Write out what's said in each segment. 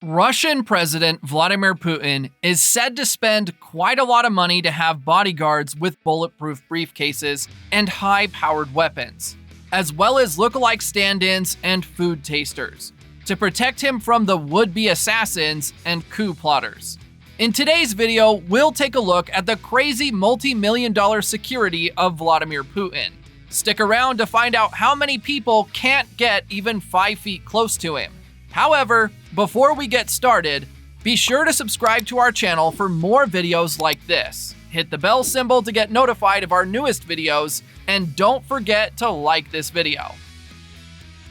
Russian President Vladimir Putin is said to spend quite a lot of money to have bodyguards with bulletproof briefcases and high-powered weapons, as well as look-alike stand-ins and food tasters, to protect him from the would-be assassins and coup plotters. In today's video, we'll take a look at the crazy multi-million-dollar security of Vladimir Putin. Stick around to find out how many people can't get even 5 feet close to him. However, before we get started, be sure to subscribe to our channel for more videos like this. Hit the bell symbol to get notified of our newest videos, and don't forget to like this video.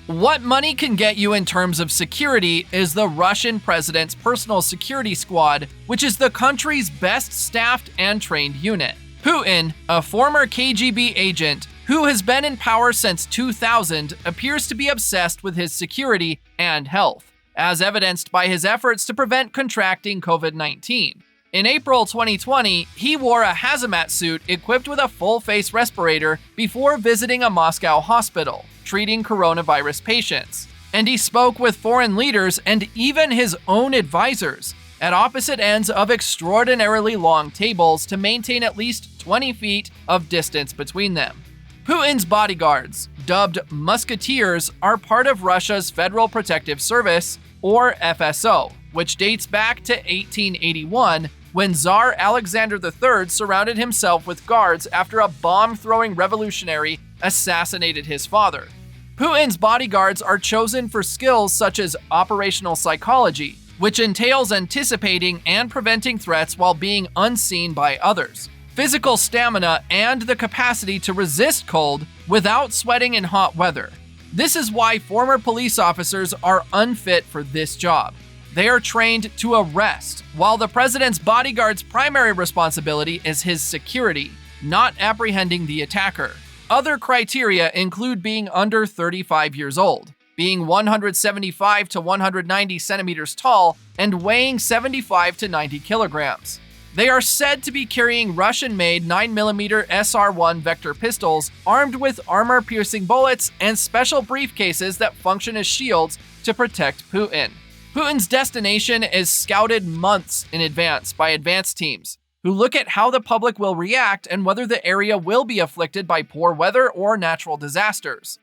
What money can get you in terms of security is the Russian president's personal security squad, which is the country's best staffed and trained unit. Putin, a former KGB agent who has been in power since 2000, appears to be obsessed with his security and health, as evidenced by his efforts to prevent contracting COVID-19. In April 2020, he wore a hazmat suit equipped with a full-face respirator before visiting a Moscow hospital, treating coronavirus patients. And he spoke with foreign leaders and even his own advisors at opposite ends of extraordinarily long tables to maintain at least 20 feet of distance between them. Putin's bodyguards, dubbed musketeers, are part of Russia's Federal Protective Service, or FSO, which dates back to 1881 when Tsar Alexander III surrounded himself with guards after a bomb-throwing revolutionary assassinated his father. Putin's bodyguards are chosen for skills such as operational psychology, which entails anticipating and preventing threats while being unseen by others, physical stamina, and the capacity to resist cold without sweating in hot weather. This is why former police officers are unfit for this job. They are trained to arrest, while the president's bodyguard's primary responsibility is his security, not apprehending the attacker. Other criteria include being under 35 years old, being 175 to 190 centimeters tall, and weighing 75 to 90 kilograms. They are said to be carrying Russian-made 9mm SR-1 Vector pistols armed with armor-piercing bullets and special briefcases that function as shields to protect Putin. Putin's destination is scouted months in advance by advanced teams, who look at how the public will react and whether the area will be afflicted by poor weather or natural disasters.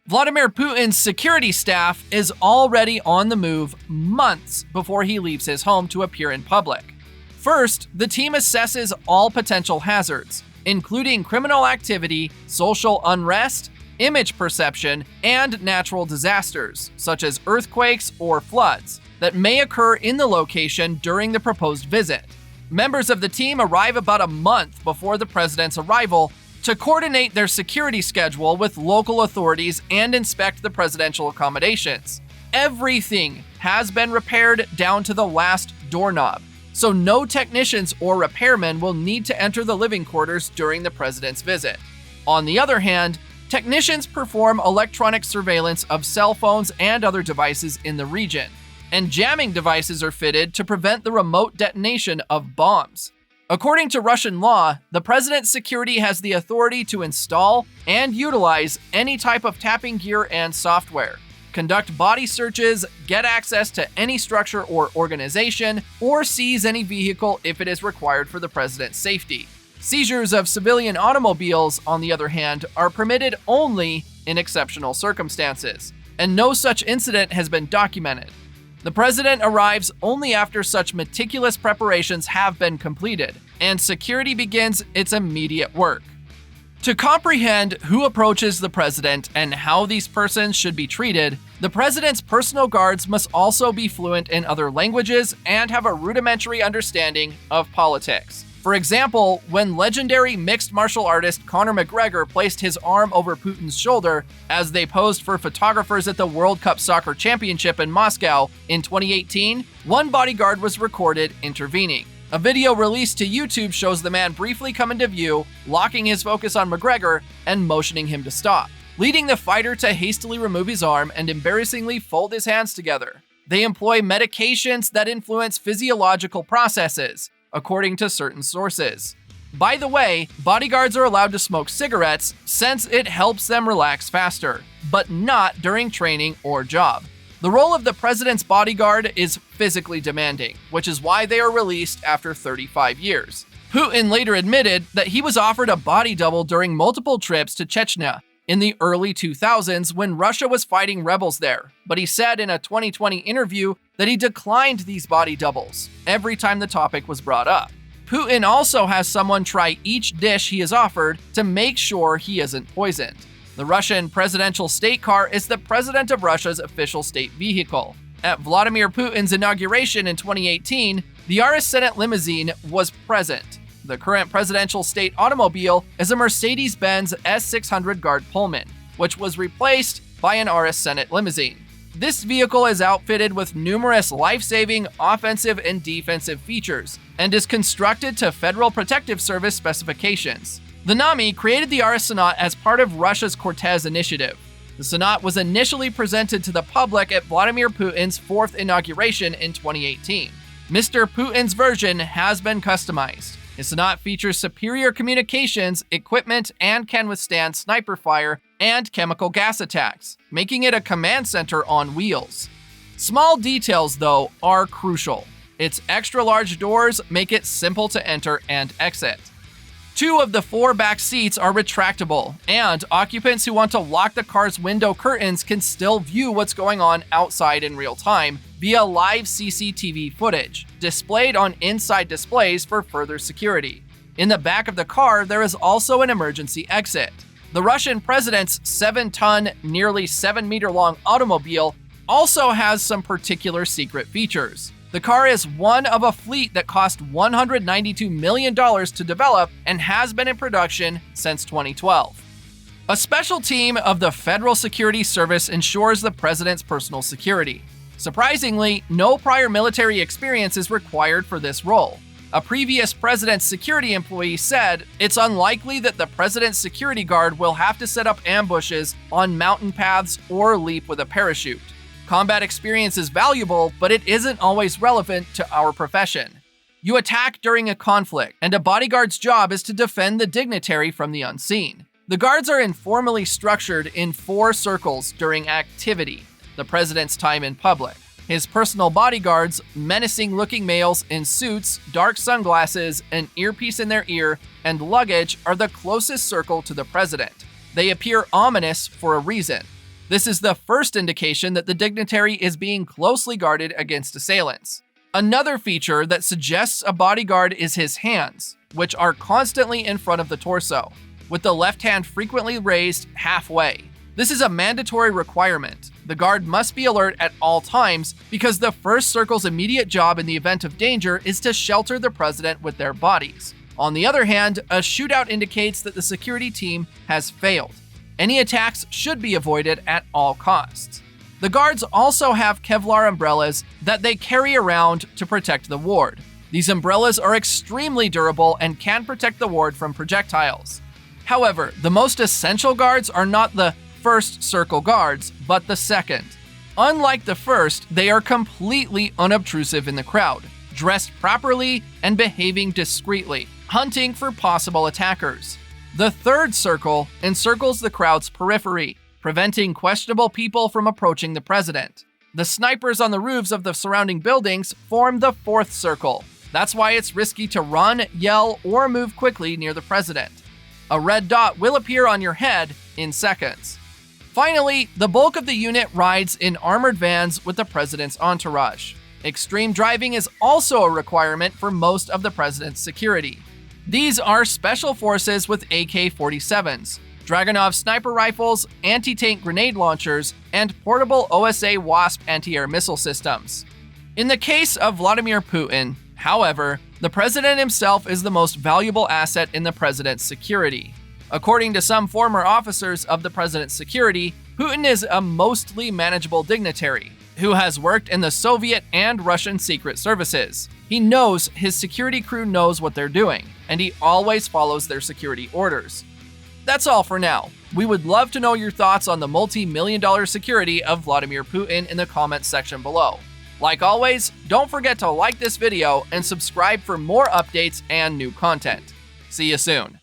Vladimir Putin's security staff is already on the move months before he leaves his home to appear in public. First, the team assesses all potential hazards, including criminal activity, social unrest, image perception, and natural disasters, such as earthquakes or floods, that may occur in the location during the proposed visit. Members of the team arrive about a month before the president's arrival to coordinate their security schedule with local authorities and inspect the presidential accommodations. Everything has been repaired down to the last doorknob, so no technicians or repairmen will need to enter the living quarters during the president's visit. On the other hand, technicians perform electronic surveillance of cell phones and other devices in the region, and jamming devices are fitted to prevent the remote detonation of bombs. According to Russian law, the president's security has the authority to install and utilize any type of tapping gear and software, conduct body searches, get access to any structure or organization, or seize any vehicle if it is required for the president's safety. Seizures of civilian automobiles, on the other hand, are permitted only in exceptional circumstances, and no such incident has been documented. The president arrives only after such meticulous preparations have been completed, and security begins its immediate work. To comprehend who approaches the president and how these persons should be treated, the president's personal guards must also be fluent in other languages and have a rudimentary understanding of politics. For example, when legendary mixed martial artist Conor McGregor placed his arm over Putin's shoulder as they posed for photographers at the World Cup Soccer Championship in Moscow in 2018, one bodyguard was recorded intervening. A video released to YouTube shows the man briefly come into view, locking his focus on McGregor and motioning him to stop, leading the fighter to hastily remove his arm and embarrassingly fold his hands together. They employ medications that influence physiological processes, according to certain sources. By the way, bodyguards are allowed to smoke cigarettes since it helps them relax faster, but not during training or job. The role of the president's bodyguard is physically demanding, which is why they are released after 35 years. Putin later admitted that he was offered a body double during multiple trips to Chechnya in the early 2000s when Russia was fighting rebels there, but he said in a 2020 interview that he declined these body doubles every time the topic was brought up. Putin also has someone try each dish he is offered to make sure he isn't poisoned. The Russian presidential state car is the president of Russia's official state vehicle. At Vladimir Putin's inauguration in 2018, the RS Senate limousine was present. The current presidential state automobile is a Mercedes-Benz S600 Guard Pullman, which was replaced by an RS Senate limousine. This vehicle is outfitted with numerous life-saving, offensive, and defensive features, and is constructed to Federal Protective Service specifications. The Nami created the RS Senat as part of Russia's Cortez initiative. The Senat was initially presented to the public at Vladimir Putin's fourth inauguration in 2018. Mr. Putin's version has been customized. His Senat features superior communications, equipment, and can withstand sniper fire and chemical gas attacks, making it a command center on wheels. Small details, though, are crucial. Its extra-large doors make it simple to enter and exit. 2 of the 4 back seats are retractable, and occupants who want to lock the car's window curtains can still view what's going on outside in real time via live CCTV footage, displayed on inside displays for further security. In the back of the car, there is also an emergency exit. The Russian president's 7-ton, nearly 7-meter-long automobile also has some particular secret features. The car is one of a fleet that cost $192 million to develop and has been in production since 2012. A special team of the Federal Security Service ensures the president's personal security. Surprisingly, no prior military experience is required for this role. A previous president's security employee said it's unlikely that the president's security guard will have to set up ambushes on mountain paths or leap with a parachute. Combat experience is valuable, but it isn't always relevant to our profession. You attack during a conflict, and a bodyguard's job is to defend the dignitary from the unseen. The guards are informally structured in 4 circles during activity, the president's time in public. His personal bodyguards, menacing-looking males in suits, dark sunglasses, an earpiece in their ear, and luggage are the closest circle to the president. They appear ominous for a reason. This is the first indication that the dignitary is being closely guarded against assailants. Another feature that suggests a bodyguard is his hands, which are constantly in front of the torso, with the left hand frequently raised halfway. This is a mandatory requirement. The guard must be alert at all times because the first circle's immediate job in the event of danger is to shelter the president with their bodies. On the other hand, a shootout indicates that the security team has failed. Any attacks should be avoided at all costs. The guards also have Kevlar umbrellas that they carry around to protect the ward. These umbrellas are extremely durable and can protect the ward from projectiles. However, the most essential guards are not the first circle guards, but the second. Unlike the first, they are completely unobtrusive in the crowd, dressed properly and behaving discreetly, hunting for possible attackers. The third circle encircles the crowd's periphery, preventing questionable people from approaching the president. The snipers on the roofs of the surrounding buildings form the 4th circle. That's why it's risky to run, yell, or move quickly near the president. A red dot will appear on your head in seconds. Finally, the bulk of the unit rides in armored vans with the president's entourage. Extreme driving is also a requirement for most of the president's security. These are special forces with AK-47s, Dragunov sniper rifles, anti-tank grenade launchers, and portable OSA Wasp anti-air missile systems. In the case of Vladimir Putin, however, the president himself is the most valuable asset in the president's security. According to some former officers of the president's security, Putin is a mostly manageable dignitary who has worked in the Soviet and Russian secret services. He knows his security crew knows what they're doing, and he always follows their security orders. That's all for now. We would love to know your thoughts on the multi-million-dollar security of Vladimir Putin in the comments section below. Like always, don't forget to like this video and subscribe for more updates and new content. See you soon.